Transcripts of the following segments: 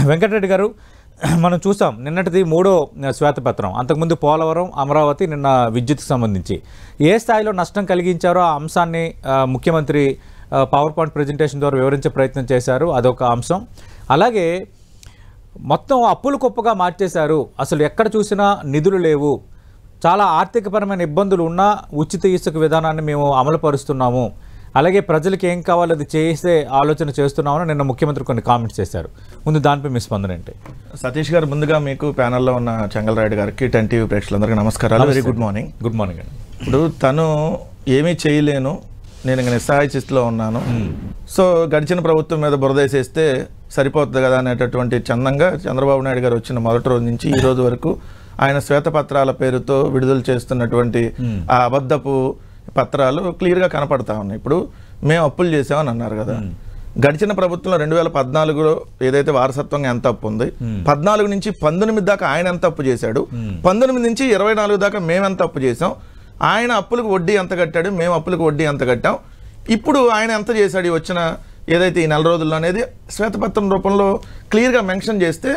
వెంకటరెడ్డి గారు, మనం చూసాం నిన్నటిది 3వ శ్వేతపత్రం, అంతకుముందు పోలవరం, అమరావతి, నిన్న విద్యుత్కి సంబంధించి ఏ స్థాయిలో నష్టం కలిగించారో ఆ అంశాన్ని ముఖ్యమంత్రి పవర్ పాయింట్ ప్రజెంటేషన్ ద్వారా వివరించే ప్రయత్నం చేశారు. అదొక అంశం. అలాగే మొత్తం అప్పులు కుప్పగా మార్చేశారు, అసలు ఎక్కడ చూసినా నిధులు లేవు, చాలా ఆర్థికపరమైన ఇబ్బందులు ఉన్నా ఉచిత ఇసుక విధానాన్ని మేము అమలు పరుస్తున్నాము, అలాగే ప్రజలకు ఏం కావాలో అది చేసే ఆలోచన చేస్తున్నామని నిన్న ముఖ్యమంత్రి కొన్ని కామెంట్స్ చేశారు. ముందు దానిపై మీ స్పందన ఏంటి? సతీష్ గారు, ముందుగా మీకు ప్యానెల్లో ఉన్న చెంగల్రాయుడు గారికి, 10 TV ప్రేక్షకులందరికీ నమస్కారాలు. Very good morning. Good morning అండి. ఇప్పుడు తను ఏమీ చేయలేను, నేను ఇంకా నిస్సహాయ స్థితిలో ఉన్నాను, సో గడిచిన ప్రభుత్వం మీద బురదేసేస్తే సరిపోతుంది కదా అనేటటువంటి చందంగా చంద్రబాబు నాయుడు గారు వచ్చిన మొదటి రోజు నుంచి ఈ రోజు వరకు ఆయన శ్వేతపత్రాల పేరుతో విడుదల చేస్తున్నటువంటి ఆ అబద్ధపు పత్రాలు క్లియర్గా కనపడతా ఉన్నాయి. ఇప్పుడు మేము అప్పులు చేసామని అన్నారు కదా, గడిచిన ప్రభుత్వంలో 2014లో ఏదైతే వారసత్వంగా ఎంత అప్పు ఉంది, 14 నుంచి 19 దాకా ఆయన ఎంత అప్పు చేశాడు, 19 నుంచి 24 దాకా మేము ఎంత అప్పు చేసాం, ఆయన అప్పులకు వడ్డీ ఎంత కట్టాడు, మేము అప్పులకు వడ్డీ ఎంత కట్టాం, ఇప్పుడు ఆయన ఎంత చేశాడు వచ్చిన ఏదైతే ఈ నెల రోజుల్లో అనేది శ్వేతపత్రం రూపంలో క్లియర్గా మెన్షన్ చేస్తే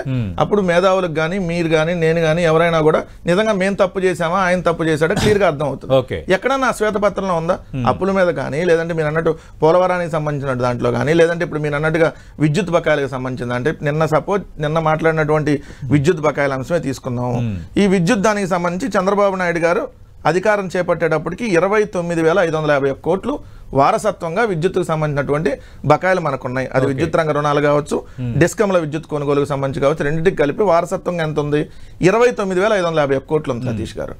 అప్పుడు మేధావులకు కానీ మీరు కానీ నేను కానీ ఎవరైనా కూడా నిజంగా మేము తప్పు చేసామా ఆయన తప్పు చేశాడో క్లియర్గా అర్థం అవుతుంది. ఎక్కడన్నా శ్వేతపత్రంలో ఉందా అప్పుల మీద కానీ, లేదంటే మీరు అన్నట్టు పోలవరానికి సంబంధించిన దాంట్లో కానీ, లేదంటే ఇప్పుడు మీరు అన్నట్టుగా విద్యుత్ బకాయిలకు సంబంధించింది, అంటే నిన్న మాట్లాడినటువంటి విద్యుత్ బకాయిల అంశమే తీసుకుందాము. ఈ విద్యుత్ దానికి సంబంధించి చంద్రబాబు నాయుడు గారు అధికారం చేపట్టేటప్పటికి 29,551 కోట్లు వారసత్వంగా విద్యుత్కు సంబంధించినటువంటి బకాయిలు మనకున్నాయి. అది విద్యుత్ రంగ రుణాలు కావచ్చు, డిస్కంల విద్యుత్ కొనుగోలుకు సంబంధించి కావచ్చు, రెండింటికి కలిపి వారసత్వంగా ఎంత ఉంది? 29,551 కోట్లు ఉంది సతీష్ గారు.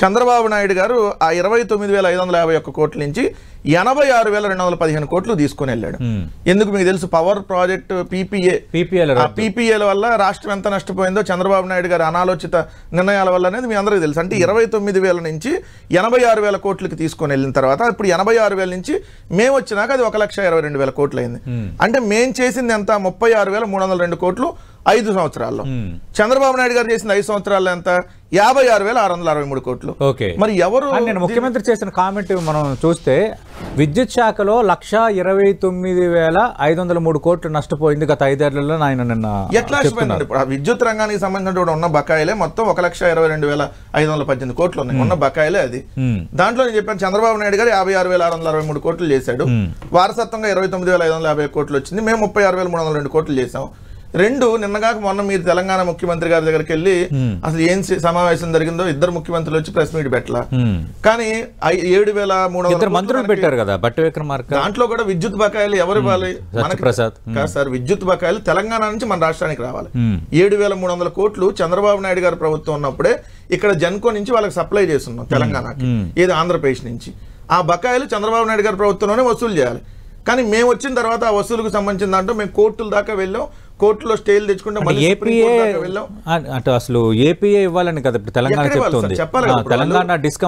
చంద్రబాబు నాయుడు గారు ఆ 29,551 కోట్ల నుంచి 86,215 కోట్లు తీసుకుని వెళ్ళాడు. ఎందుకు మీకు తెలుసు? పవర్ ప్రాజెక్ట్ పీపీఏల వల్ల రాష్ట్రం ఎంత నష్టపోయిందో చంద్రబాబు నాయుడు గారి అనాలోచిత నిర్ణయాల వల్ల అనేది మీ అందరికీ తెలుసు. అంటే 29,000 నుంచి 86,000 కోట్లకి తీసుకొని వెళ్ళిన తర్వాత ఇప్పుడు 86,000 నుంచి మేము వచ్చినాక అది 1,22,000 కోట్లు అయింది. అంటే మేము చేసింది ఎంత? 36,302 కోట్లు 5 సంవత్సరాల్లో. చంద్రబాబు నాయుడు గారు చేసింది 5 సంవత్సరాల్లో ఎంత? 56,663 కోట్లు. మరి ఎవరు? నేను ముఖ్యమంత్రి చేసిన కామెంట్ మనం చూస్తే విద్యుత్ శాఖలో 1,29,503 కోట్లు నష్టపోయింది గత 5 ఏళ్లలో. ఆయన నిన్న ఎట్లా విద్యుత్ రంగానికి సంబంధించిన ఉన్న బకాయిలే మొత్తం 1,22,518 కోట్లు ఉన్నాయి. ఉన్న బకాయిలే అది. దాంట్లో నేను చెప్పాను చంద్రబాబు నాయుడు గారు 56,663 కోట్లు చేశాడు, వారసత్వంగా 29,550 కోట్లు వచ్చింది, మేము 36,302 కోట్లు చేసాం. రెండు నిన్నగాక మొన్న మీరు తెలంగాణ ముఖ్యమంత్రి గారి దగ్గరికి వెళ్ళి అసలు ఏం సమావేశం జరిగిందో ఇద్దరు ముఖ్యమంత్రులు వచ్చి ప్రెస్ మీట్ పెట్టలా, కానీ 7,300 మంత్రులు పెట్టారు కదా బట్టి విక్రమార్క. దాంట్లో కూడా విద్యుత్ బకాయిలు ఎవరు ఇవ్వాలి? మనకి కాదు సార్, విద్యుత్ బకాయిలు తెలంగాణ నుంచి మన రాష్ట్రానికి రావాలి. 7,300 కోట్లు చంద్రబాబు నాయుడు గారి ప్రభుత్వం ఉన్నప్పుడే ఇక్కడ జన్కో నుంచి వాళ్ళకి సప్లై చేస్తున్నాం తెలంగాణకి, ఏది ఆంధ్రప్రదేశ్ నుంచి. ఆ బకాయిలు చంద్రబాబు నాయుడు గారి ప్రభుత్వంలోనే వసూలు చేయాలి. కానీ మేము వచ్చిన తర్వాత ఆ వసూలుకు సంబంధించిన దాంట్లో మేము కోర్టుల దాకా వెళ్ళాం, కోర్టులో స్టేలు తెచ్చుకుంటే అసలు ఏపీఏ ఇవ్వాలని కదా తెలంగాణ చెప్తుంది. చెప్పాలి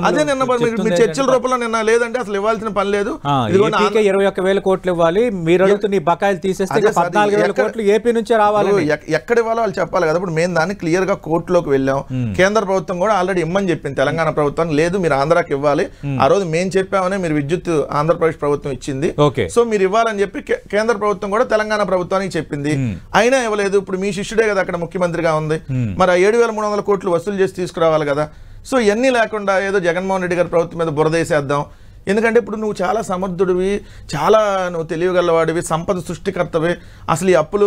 అదే నిన్న చర్చల రూపంలో నిన్న లేదంటే అసలు ఇవ్వాల్సిన పని లేదు. 21,000 కోట్లు ఇవ్వాలి, మీరు అడుగుతున్న బకాయిలు తీసేస్తే 14,000 కోట్లు ఏపీ నుంచే రావాలి. ఎక్కడ ఇవ్వాలో వాళ్ళు చెప్పాలి కదా. ఇప్పుడు మేము దాన్ని క్లియర్ గా కోర్టులోకి వెళ్ళాం, కేంద్ర ప్రభుత్వం కూడా ఆల్రెడీ ఇమ్మని చెప్పింది తెలంగాణ ప్రభుత్వానికి, లేదు మీరు ఆంధ్రాకి ఇవ్వాలి. ఆ రోజు మేము చెప్పామనే మీరు విద్యుత్ ఆంధ్రప్రదేశ్ ప్రభుత్వం ఇచ్చింది, సో మీరు ఇవ్వాలని చెప్పి కేంద్ర ప్రభుత్వం కూడా తెలంగాణ ప్రభుత్వానికి చెప్పింది. అయినా ఇవ్వలేదు. ఇప్పుడు మీ శిష్యుడే కదా అక్కడ ముఖ్యమంత్రిగా ఉంది, మరి 7,300 కోట్లు వసూలు చేసి తీసుకురావాలి కదా. సో ఇవన్నీ లేకుండా ఏదో జగన్మోహన్ రెడ్డి గారి ప్రభుత్వం మీద బురదేసేద్దాం. ఎందుకంటే ఇప్పుడు నువ్వు చాలా సమర్థుడివి, చాలా నువ్వు తెలియగలవాడివి, సంపద సృష్టికర్తవి, అసలు ఈ అప్పుల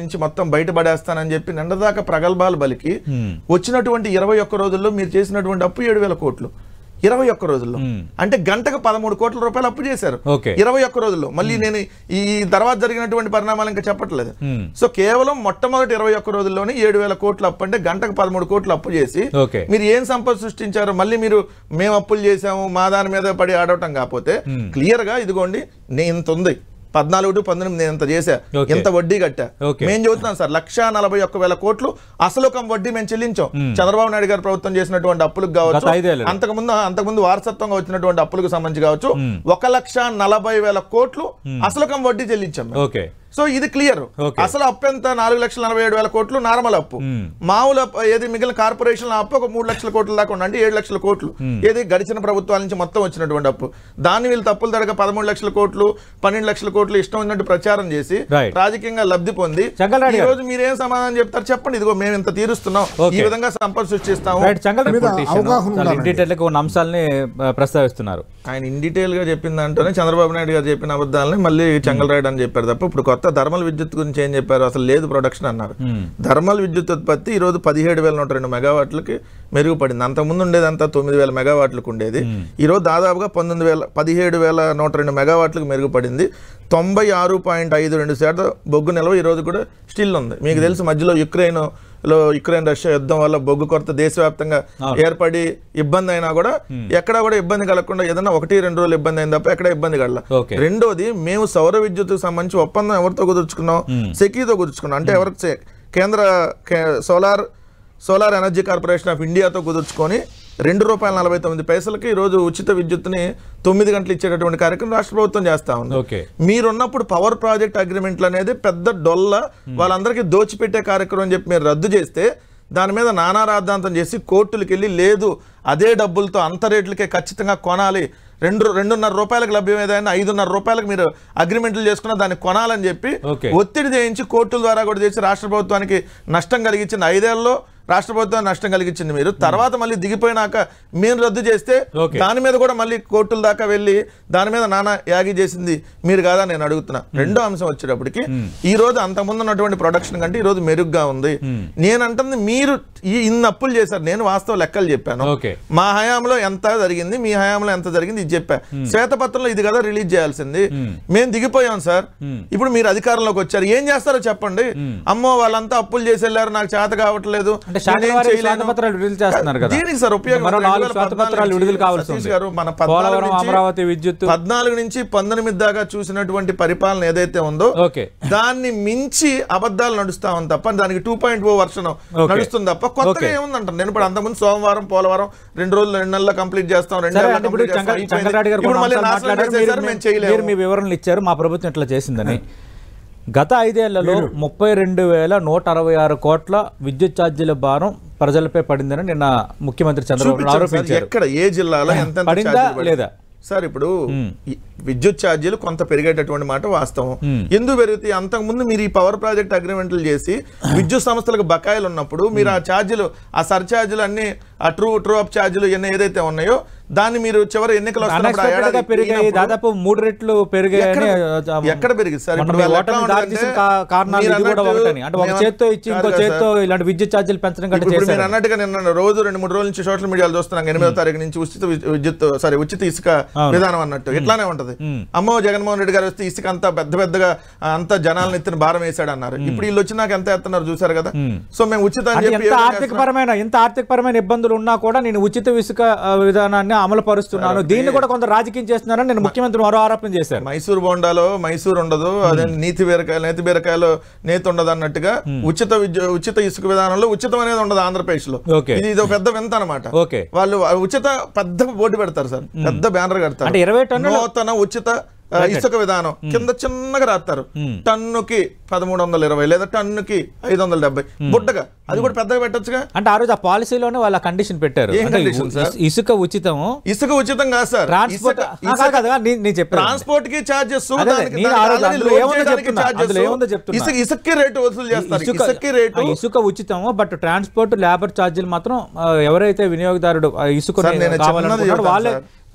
నుంచి మొత్తం బయటపడేస్తానని చెప్పి నిండదాకా ప్రగల్భాలు బలికి వచ్చినటువంటి 21 రోజుల్లో మీరు చేసినటువంటి అప్పు 7,000 కోట్లు 21 రోజుల్లో. అంటే గంటకు 13 కోట్ల రూపాయలు అప్పు చేశారు 21 రోజుల్లో. మళ్ళీ నేను ఈ తర్వాత జరిగినటువంటి పరిణామాలు ఇంకా చెప్పట్లేదు. సో కేవలం మొట్టమొదటి 21 రోజుల్లోనే 7,000 కోట్ల అప్పు, అంటే గంటకు 13 కోట్లు అప్పు చేసి మీరు ఏం సంపద సృష్టించారు? మళ్ళీ మీరు మేము అప్పులు చేసాము మా దాని మీద పడి ఆడవటం కాకపోతే క్లియర్ గా ఇదిగోండి నేను ఇంత ఉంది, 14 to 19 నేను ఎంత చేశా, ఎంత వడ్డీ కట్టా, మేము చెబుతున్నాం సార్ 1,41,000 కోట్లు అసలుకం వడ్డీ మేము చెల్లించాం. చంద్రబాబు నాయుడు గారు ప్రభుత్వం చేసినటువంటి అప్పులకు కావచ్చు, అంతకుముందు వారసత్వంగా వచ్చినటువంటి అప్పులకు సంబంధించి కావచ్చు, 1,40,000 కోట్లు అసలుకం వడ్డీ చెల్లించాం. సో ఇది క్లియర్. అసలు అప్పు ఎంత? 4,47,000 కోట్లు నార్మల్ అప్పు. మామూలు ఏది మిగిలిన కార్పొరేషన్ అప్పు ఒక 3 లక్షల కోట్ల దాకా ఉండి, అంటే 7 లక్షల కోట్లు ఏది గడిచిన ప్రభుత్వాల నుంచి మొత్తం వచ్చినటువంటి అప్పు. దాన్ని వీళ్ళు తప్పులు తడక 13 లక్షల కోట్లు 12 లక్షల కోట్లు ఇష్టం ఉన్నట్టు ప్రచారం చేసి రాజకీయంగా లబ్ధి పొంది ఈ రోజు మీరేం సమాధానం చెప్తారు చెప్పండి? ఇదిగో మేము ఇంత తీరుస్తున్నాం, ఈ విధంగా సంపద సృష్టిస్తాము. అంశాలని ప్రస్తావిస్తున్నారు. ఆయన ఇన్ డీటెయిల్ గా చెప్పిన దాంట్లోనే చంద్రబాబు నాయుడు గారు చెప్పిన అబద్ధాలని మళ్ళీ చెంగల్రాయుడు అని చెప్పారు తప్ప ఇప్పుడు కొత్త థర్మల్ విద్యుత్ గురించి ఏం చెప్పారు? అసలు లేదు ప్రొడక్షన్ అన్నారు. థర్మల్ విద్యుత్ ఉత్పత్తి ఈ రోజు 17,102 మెగావాట్లకి మెరుగుపడింది. అంతకుముందు ఉండేదంతా 9,000 మెగావాట్లకు ఉండేది. ఈ రోజు దాదాపుగా 17,102 మెగావాట్లకు మెరుగుపడింది. 96.52% బొగ్గు నిల్వ ఈ రోజు కూడా స్టిల్ ఉంది. మీకు తెలుసు మధ్యలో యుక్రెయిన్ రష్యా యుద్ధం వల్ల బొగ్గు కొరత దేశవ్యాప్తంగా ఏర్పడి ఇబ్బంది అయినా కూడా ఎక్కడా కూడా ఇబ్బంది కలగకుండా ఏదైనా 1-2 రోజులు ఇబ్బంది అయింది తప్ప ఎక్కడ ఇబ్బంది కల. రెండోది, మేము సౌర విద్యుత్తుకు సంబంధించి ఒప్పందం ఎవరితో కుదుర్చుకున్నాం? సెకీతో కుదుర్చుకున్నాం. అంటే ఎవరికి? కేంద్ర సోలార్ ఎనర్జీ కార్పొరేషన్ ఆఫ్ ఇండియాతో కుదుర్చుకొని ₹2.49 ఈరోజు ఉచిత విద్యుత్తుని 9 గంటలు ఇచ్చేటటువంటి కార్యక్రమం రాష్ట్ర ప్రభుత్వం చేస్తా ఉంది. మీరున్నప్పుడు పవర్ ప్రాజెక్ట్ అగ్రిమెంట్లు అనేది పెద్ద డొల్ల, వాళ్ళందరికీ దోచిపెట్టే కార్యక్రమం అని చెప్పి మీరు రద్దు చేస్తే దాని మీద నానా రాద్ధాంతం చేసి కోర్టులకు వెళ్ళి లేదు అదే డబ్బులతో అంత రేట్లకే ఖచ్చితంగా కొనాలి, 2.5 రూపాయలకు లభ్యమేదైనా 5.5 రూపాయలకు మీరు అగ్రిమెంట్లు చేసుకున్న దాన్ని కొనాలని చెప్పి ఒత్తిడి చేయించి కోర్టుల ద్వారా కూడా చేసి రాష్ట్ర ప్రభుత్వానికి నష్టం కలిగించింది. 5 ఏళ్లలో రాష్ట్ర ప్రభుత్వాన్ని నష్టం కలిగించింది మీరు. తర్వాత మళ్ళీ దిగిపోయినాక మీరు రద్దు చేస్తే దాని మీద కూడా మళ్ళీ కోర్టుల దాకా వెళ్ళి దాని మీద నానా యాగి చేసింది మీరు కాదా నేను అడుగుతున్నా. రెండో అంశం వచ్చేటప్పటికి ఈ రోజు అంతకుముందు ఉన్నటువంటి ప్రొడక్షన్ కంటే ఈ రోజు మెరుగ్గా ఉంది. నేనంటుంది మీరు ఇన్ని అప్పులు చేశారు. నేను వాస్తవ లెక్కలు చెప్పాను. మా హయాంలో ఎంత జరిగింది, మీ హయాంలో ఎంత జరిగింది ఇది చెప్పా. శ్వేతపత్రంలో ఇది కదా రిలీజ్ చేయాల్సింది. మేము దిగిపోయాం సార్. ఇప్పుడు మీరు అధికారంలోకి వచ్చారు, ఏం చేస్తారో చెప్పండి. అమ్మో వాళ్ళంతా అప్పులు చేసి వెళ్ళారు, నాకు చేత కావట్లేదు. దీనికి సార్ ఉపయోగం 14 నుంచి 19 దాకా చూసినటువంటి పరిపాలన ఏదైతే ఉందో దాన్ని మించి అబద్ధాలు నడుస్తా ఉంది తప్ప దానికి 2.0 వర్షన్ నడుస్తుంది తప్ప కొత్తగా ఏముందంటారు. నేను ఇప్పుడు అంతకుముందు సోమవారం పోలవరం 2 రోజులు 2 నెలల్లో కంప్లీట్ చేస్తాం, 2 నెలల్లో మీ వివరణలు ఇచ్చారు మా ప్రభుత్వం ఇట్లా చేసిందని. గత 5 ఏళ్లలో 32,166 కోట్ల విద్యుత్ ఛార్జీల భారం ప్రజలపై పడిందని నిన్న ముఖ్యమంత్రి చంద్రబాబు ఆరోపించారు. ఎక్కడ ఏ జిల్లాలో ఎంత పడిందా లేదా సార్? ఇప్పుడు విద్యుత్ ఛార్జీలు కొంత పెరిగేటటువంటి మాట వాస్తవం. ఎందుకు పెరుగుతాయి? అంతకుముందు మీరు ఈ పవర్ ప్రాజెక్ట్ అగ్రిమెంట్లు చేసి విద్యుత్ సంస్థలకు బకాయిలు ఉన్నప్పుడు మీరు ఆ ఛార్జీలు, ఆ సర్ఛార్జీలు అన్ని, ఆ ట్రూ అప్ ఛార్జీలు ఏదైతే ఉన్నాయో దాన్ని మీరు చివరి ఎన్నికలు దాదాపు 3 రెట్లు పెరిగాయి. ఎక్కడ పెరిగింది సార్? మీరు అన్నట్టుగా నిన్న రోజు 2-3 రోజుల నుంచి సోషల్ మీడియాలో చూస్తున్నాం. 8వ తారీఖు నుంచి ఉచిత ఇసుక విధానం అన్నట్టు ఇట్లానే ఉంటది. అమ్మో జగన్మోహన్ రెడ్డి గారు వస్తే ఇసుక అంతా పెద్దగా అంత జనాలను ఎత్తిన భారం వేసాడు అన్నారు. ఇప్పుడు వీళ్ళు వచ్చి నాకు ఎంత ఎత్తున్నారు చూసారు కదా. సో మేము ఉచిత ఆర్థికపరమైన ఇబ్బందులు ఉన్నా కూడా నేను ఉచిత ఇసుక విధానాన్ని అమలు పరుస్తున్నాను, దీన్ని కూడా కొంత రాజకీయం చేస్తున్నారని నేను ముఖ్యమంత్రి మరో ఆరోపణ చేశారు. మైసూర్ బోండాలో మైసూర్ ఉండదు, అదే నేతి బీరకాయలో నేతి ఉండదు అన్నట్టుగా ఉచిత ఇసుక విధానంలో ఉచితం అనేది ఉండదు ఆంధ్రప్రదేశ్ లో. ఇది ఒక పెద్ద వింత అనమాట. వాళ్ళు ఉచిత పెద్ద బోర్డు పెడతారు సార్, పెద్ద బ్యానర్ కడతారు, నూతన ఉచిత ఇసుక విధానం కింద చిన్నగా రాస్తారు. టన్నుకి 1320 లేదా టన్నుకి 570 బుడ్డగా, అది కూడా పెద్దగా పెట్టొచ్చుగా. అంటే ఆ రోజు ఆ పాలసీలోనే వాళ్ళ కండిషన్ పెట్టారు, ఇసుక ఉచితం. ఇసుక ఉచితం కాదు సార్, ట్రాన్స్పోర్ట్ కి చార్జెస్, ఇసుక రేటు వసూలు చేస్తారు. ఇసుక ఉచితం, బట్ ట్రాన్స్పోర్ట్ లేబర్ ఛార్జీలు మాత్రం ఎవరైతే వినియోగదారుడు ఇసుక కావాలనుకుంటారో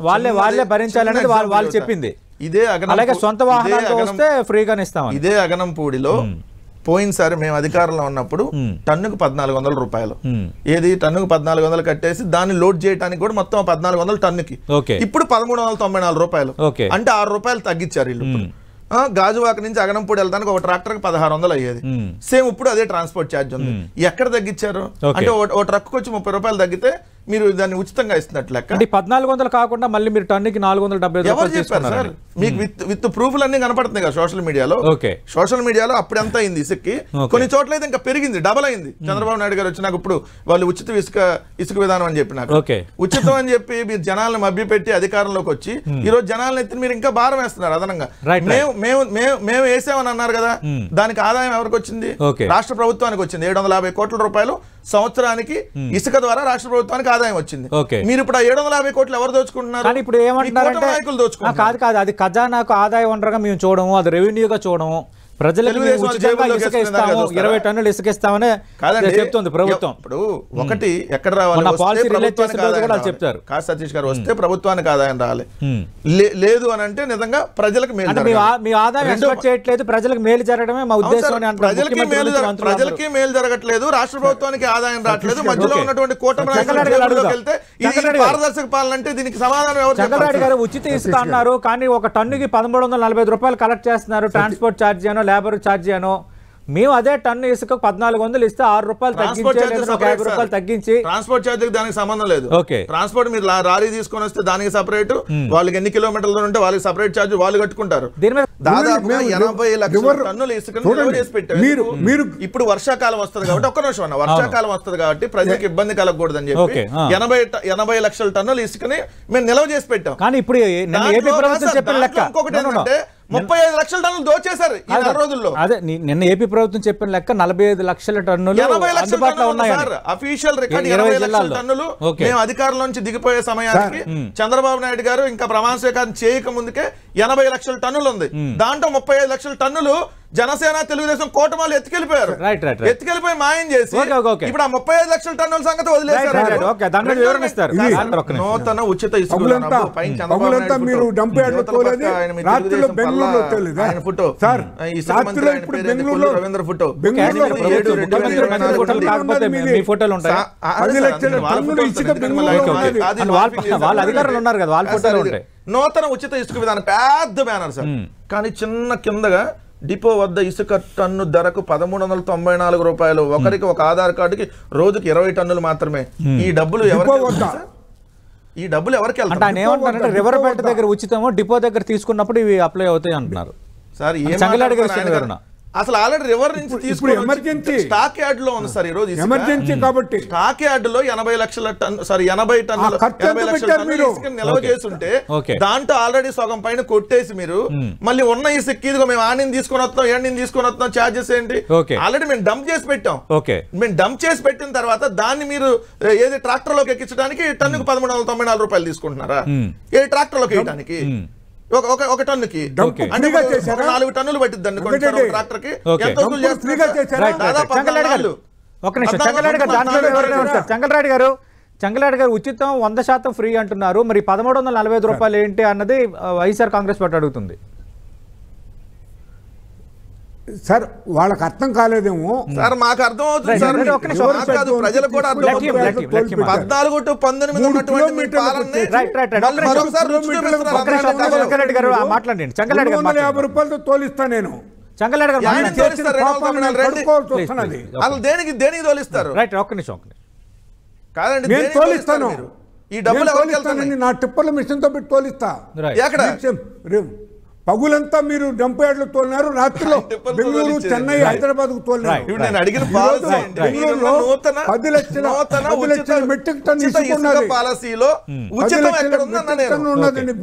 వాళ్ళే భరించాలనేది వాళ్ళు చెప్పింది. ఇదే సొంత వాహనాలతో వస్తే ఫ్రీగానే ఇస్తాం. ఇదే అగనంపూడిలో పోయినసారి మేము అధికారంలో ఉన్నప్పుడు టన్నుకు 1,400 రూపాయలు, ఏది టన్నుకు 1,400 కట్టేసి దాన్ని లోడ్ చేయడానికి కూడా మొత్తం 1,400 టన్నుకి. ఇప్పుడు 1,394 రూపాయలు, అంటే 6 రూపాయలు తగ్గించారు వీళ్ళు. గాజువాక నుంచి అగనంపూడి వెళ్ళడానికి ఒక ట్రాక్టర్ కి 1,600 అయ్యేది. సేమ్ ఇప్పుడు అదే ట్రాన్స్పోర్ట్ ఛార్జ్ ఉంది. ఎక్కడ తగ్గించారు అంటే ఓ ట్రక్ వచ్చి 30 రూపాయలు తగ్గితే మీరు దాన్ని ఉచితంగా ఇస్తున్నట్లు లెక్క. అంటే 1400 కాకుండా మళ్ళీ మీరు టన్నుకి 475 ఎవరు చెప్పారు సార్? మీకు విత్ ప్రూఫ్లు అన్ని కనపడుతున్నాయి కదా సోషల్ మీడియాలో. సోషల్ మీడియాలో అప్పుడు ఎంత అయింది ఇసుక్కి, కొన్ని చోట్ల అయితే ఇంకా పెరిగింది, డబల్ అయింది. చంద్రబాబు నాయుడు గారు వచ్చినాక ఇప్పుడు వాళ్ళు ఉచిత ఇసుక విధానం అని చెప్పినాక, ఉచితం అని చెప్పి మీరు జనాలను మభ్యపెట్టి అధికారంలోకి వచ్చి ఈ రోజు జనాలను ఎత్తి మీరు ఇంకా భారం వేస్తున్నారు అదనంగా. మేము వేసామని అన్నారు కదా, దానికి ఆదాయం ఎవరికి వచ్చింది? రాష్ట్ర ప్రభుత్వానికి వచ్చింది. 750 కోట్ల రూపాయలు సంవత్సరానికి ఇసుక ద్వారా రాష్ట్ర ప్రభుత్వానికి ఆదాయం వచ్చింది. మీరు ఇప్పుడు ఆ 750 కోట్లు ఎవరు దోచుకుంటున్నారు? ఇప్పుడు ఏమంటున్నారు? నాయకులు దోచుకుంటున్నారు. కాదు, అది ఖజానాకు ఆదాయ వనరుగా మేము చూడము, అది రెవెన్యూగా చూడము. ప్రజలకు 20 టన్నులు ఇసుక ఇస్తామని చెప్తుంది ప్రభుత్వం. ఇప్పుడు ఒకటి ఎక్కడ రావాలి? చెప్తారు కాదు సతీష్ గారు, వస్తే ప్రభుత్వానికి ఆదాయం రావాలి, లేదు అని అంటే నిజంగా ప్రజలకు మేలు. మీ ఆదాయం ఎక్స్పెక్ట్ చేయట్లేదు, ప్రజలకు మేలు జరగడమే మా ఉద్దేశం. ప్రజలకి మేలు జరగట్లేదు, రాష్ట్ర ప్రభుత్వానికి ఆదాయం రావట్లేదు. మధ్యలో ఉన్నటువంటి కూటమి వెళ్తే పారదర్శక పాలన అంటే దీనికి సమాధానం ఎవరు? చంద్రబాబు గారు ఉచిత ఇసుక అన్నారు, కానీ ఒక టన్నుకి 1345 రూపాయలు కలెక్ట్ చేస్తున్నారు. ట్రాన్స్పోర్ట్ ఛార్జీ అనో లేబర్ ఛార్జీ అనో. మేము అదే టన్ను ఇసుక 1400 ఇస్తే 6 రూపాయలు తగ్గించి ట్రాన్స్పోర్ట్ ఛార్జ్ దానికి సంబంధం లేదు. ట్రాన్స్పోర్ట్ మీరు లారీ తీసుకొని వస్తే దానికి సపరేట్, వాళ్ళకి ఎన్ని కిలోమీటర్లు ఉంటే వాళ్ళకి సపరేట్ ఛార్జ్ వాళ్ళు కట్టుకుంటారు. దాదాపుగా 80 లక్షల టన్నులు ఇసుకను చేసి పెట్టారు. ఇప్పుడు వర్షాకాలం వస్తుంది కాబట్టి, ఒక్క నిమిషం అన్న, వర్షాకాలం వస్తుంది కాబట్టి ప్రజలకు ఇబ్బంది కలగకూడదని చెప్పి 80 లక్షల టన్నులు ఇసుకని మేము నిల్వ చేసి పెట్టాం. కానీ ఇప్పుడు ఇంకొకటి ఏంటంటే 35 లక్షల టన్నులు దోచేశారు ఈ 4 రోజుల్లో. అదే నిన్న ఏపీ ప్రభుత్వం చెప్పిన లెక్క 45 లక్షల టన్నులు అందుబాటులో ఉన్నాయి. అఫీషియల్ రికార్డ్ 20 లక్షల టన్నులు. మేము అధికారంలో నుంచి దిగిపోయే సమయానికి చంద్రబాబు నాయుడు గారు ఇంకా ప్రమాణ స్వీకారం చేయక ముందుకే 80 లక్షల టన్నులు ఉంది. దాంట్లో 35 లక్షల టన్నులు జనసేన తెలుగుదేశం కూటమిలు ఎత్తుకెళ్ళిపోయారు. ఎత్తుకెళ్ళిపోయి మాయం చేసి ఇప్పుడు ఆ 35 లక్షల టన్నుల సంగతి వదిలేశారు. నూతన ఉచిత ఇసుక ఫోటో రవీంద్ర ఫోటో నూతన ఉచిత ఇసుక విధానం పెద్ద బ్యానర్ సార్. కానీ చిన్న కిందగా డిపో వద్ద ఇసుక టన్ను ధరకు 1394 రూపాయలు. ఒకరికి ఒక ఆధార్ కార్డుకి రోజుకి 20 టన్నులు మాత్రమే. ఈ డబ్బులు ఎవరికి వెళ్తాయి? రివర్పేట దగ్గర ఉచితమో, డిపో దగ్గర తీసుకున్నప్పుడు ఇవి అప్లై అవుతాయి అంటున్నారు సార్. అసలు ఆల్రెడీ రివర్ నుంచి తీసుకుని ఎమర్జెన్సీ స్టాక్ యార్డ్ లో ఉంది సార్. ఈ రోజు ఎమర్జెన్సీ కాబట్టి స్టాక్ యార్డ్ లో 80 లక్షల టన్ను 80 టన్నులు నిల్వ చేస్తుంటే దాంట్లో ఆల్రెడీ సగం పైన కొట్టేసి మీరు మళ్ళీ ఉన్న ఇసుక ఇదిగో మేము ఆనిని తీసుకొని వస్తాం, ఎండిని తీసుకొని వస్తాం, ఛార్జెస్ ఏంటి ఆల్రెడీ మేము డంప్ చేసి పెట్టాం. మేము డంప్ చేసి పెట్టిన తర్వాత దాన్ని మీరు ఏది ట్రాక్టర్ లోకి ఎక్కించడానికి టన్నుకు 1394 రూపాయలు తీసుకుంటున్నారా? ఏ ట్రాక్టర్ లోకి వేయడానికి ఒక టన్నుకి అంటే 4 టన్నులు పట్టిద్దండి ట్రాక్టర్ కి. చంగలాడి గారు ఉచితం 100% ఫ్రీ అంటున్నారు. మరి 1345 రూపాయలు ఏంటి అన్నది వైఎస్ఆర్ కాంగ్రెస్ పార్టీ అడుగుతుంది. సార్ వాళ్ళకి అర్థం కాలేదేమో సార్. మాకు అర్థం అవుతుంది సార్, ప్రజలకు కూడా అర్థం అవుతుంది. 14 to 19 ఉన్నటువంటి మాట్లాడండి. చంగలాడి గారు 250 రూపాయలతో తోలిస్తా నేను. చంగలాడి గారు అసలు దేనికి తోలిస్తారు? రైట్, ఒక్క నిమిషం. కాదండి, నేను తోలిస్తాను. ఈ డబ్బులు ఎవరికి వెళ్తాయి? నా టిప్పర్ల మిషన్ తో పెట్టి తోలిస్తా. ఎక్కడ పగులంతా మీరు డంప్ యార్డ్లు తోలినారు, రాత్రిలో బెంగళూరు, చెన్నై, హైదరాబాద్ కు తోలినారు. 10 లక్షల మెట్రిక్ టన్ పాలసీలో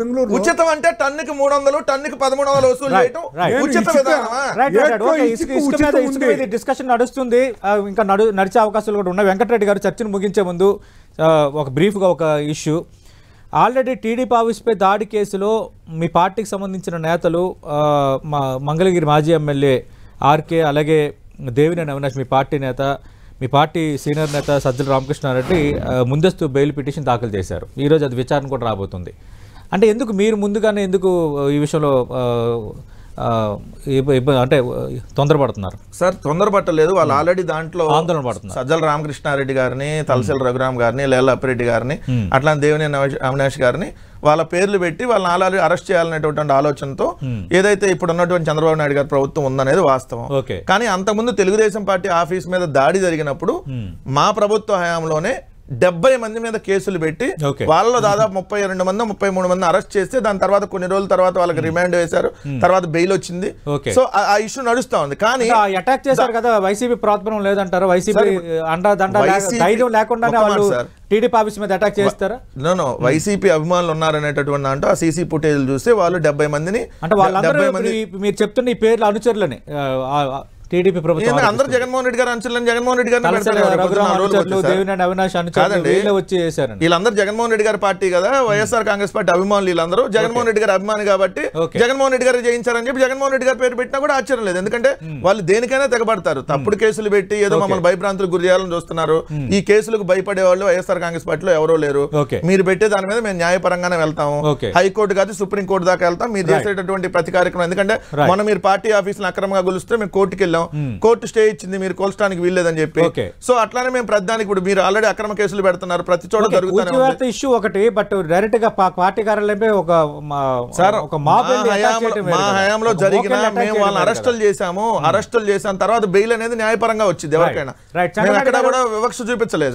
బెంగళూరు ఉచితం అంటే టన్నుకి 300, టన్నుకి 1300 వసూలు చేయడం ఉచిత విధానమా? డిస్కషన్ నడుస్తుంది, ఇంకా నడిచే అవకాశాలు కూడా ఉన్నాయి. వెంకటరెడ్డి గారు చర్చను ముగించే ముందు ఒక బ్రీఫ్గా ఒక ఇష్యూ. ఆల్రెడీ టీడీపీ ఆఫీస్పై దాడి కేసులో మీ పార్టీకి సంబంధించిన నేతలు మంగళగిరి మాజీ ఎమ్మెల్యే ఆర్కే, అలాగే దేవినేని అవినాష్ మీ పార్టీ నేత, మీ పార్టీ సీనియర్ నేత సజ్జల రామకృష్ణారెడ్డి ముందస్తు బెయిల్ పిటిషన్ దాఖలు చేశారు. ఈరోజు అది విచారణ కూడా రాబోతుంది. అంటే ఎందుకు మీరు ముందుగానే ఎందుకు ఈ విషయంలో అంటే తొందరపడుతున్నారు? సార్ తొందరపట్టలేదు, వాళ్ళు ఆల్రెడీ దాంట్లో ఆందోళన పడుతున్నారు. సజ్జల రామకృష్ణారెడ్డి గారిని, తలసిల రఘురామ్ గారిని, లేల అప్పిరెడ్డి గారిని, అట్లాంటి దేవినేని అవినాష్ గారిని వాళ్ళ పేర్లు పెట్టి వాళ్ళని ఆల్రెడీ అరెస్ట్ చేయాలనేటువంటి ఆలోచనతో ఏదైతే ఇప్పుడు ఉన్నటువంటి చంద్రబాబు నాయుడు గారి ప్రభుత్వం ఉందనేది వాస్తవం. కానీ అంతకుముందు తెలుగుదేశం పార్టీ ఆఫీస్ మీద దాడి జరిగినప్పుడు మా ప్రభుత్వ హయాంలోనే 70 మంది మీద కేసులు పెట్టి వాళ్ళలో దాదాపు 32 మంది 33 మంది అరెస్ట్ చేస్తే దాని తర్వాత కొన్ని రోజుల తర్వాత వాళ్ళకి రిమాండ్ వేశారు, తర్వాత బెయిల్ వచ్చింది. సో ఆ ఇష్యూ నడుస్తా ఉంది. కానీ అటాక్ చేశారు కదా, వైసీపీ ప్రాత్పరం లేదంటారు, వైసీపీ ధైర్యం లేకుండా టీడీపీ ఆఫీస్ మీద అటాక్ చేస్తారా? నో, వైసీపీ అభిమానులు ఉన్నారనేటటువంటి దాంట్లో ఆ సీసీ ఫుటేజ్ చూస్తే వాళ్ళు 70 మందిని, అంటే వాళ్ళందరూ మీరు చెప్తున్న ఈ పేర్ల అనుచరులని టీడీపీ ప్రభుత్వం అందరూ జగన్మోహన్ రెడ్డి గారు అనుచరులని జగన్మోహన్ రెడ్డి గారిని వీళ్ళందరూ జగన్మోహన్ రెడ్డి గారి పార్టీ కదా, వైఎస్ఆర్ కాంగ్రెస్ పార్టీ అభిమానులు వీళ్ళందరూ జగన్మోహన్ రెడ్డి గారి అభిమాని కాబట్టి జగన్మోహన్ రెడ్డి గారు జయించారని చెప్పి జగన్మోహన్ రెడ్డి గారి పేరు పెట్టినా కూడా ఆశ్చర్యం లేదు. ఎందుకంటే వాళ్ళు దేనికైనా తెగబడతారు. తప్పుడు కేసులు పెట్టి ఏదో మమ్మల్ని భయభ్రాంతులకు గురి చేయాలని చూస్తున్నారు. ఈ కేసులకు భయపడే వాళ్ళు వైఎస్ఆర్ కాంగ్రెస్ పార్టీలో ఎవరో లేరు. మీరు పెట్టే దాని మీద మేము న్యాయపరంగానే వెళ్తాము, హైకోర్టు కాదు సుప్రీంకోర్టు దాకా వెళ్తాం. మీరు చేసేటటువంటి ప్రతి కార్యక్రమం, ఎందుకంటే మనం మీరు పార్టీ ఆఫీసులు అక్రమంగా గొలిస్తే మేము కోర్టుకి వెళ్ళాం, కోర్టు స్టే ఇచ్చింది, మీరు కోల్చడానికి వీల్లేదని చెప్పి. సో అట్లానే మేము ప్రతిదానికి ఇప్పుడు మీరు ఆల్రెడీ అక్రమ కేసులు పెడుతున్నారు, ప్రతి చోట జరుగుతుంది ఇష్యూ ఒకటి. బట్ డైరెక్ట్ గా పార్టీ కార్యాలయంపై మా హయాంలో జరిగిన మేము వాళ్ళని అరెస్టులు చేశాం, తర్వాత బెయిల్ అనేది న్యాయపరంగా వచ్చింది ఎవరికైనా. ఎక్కడ కూడా వివక్ష చూపించలేదు.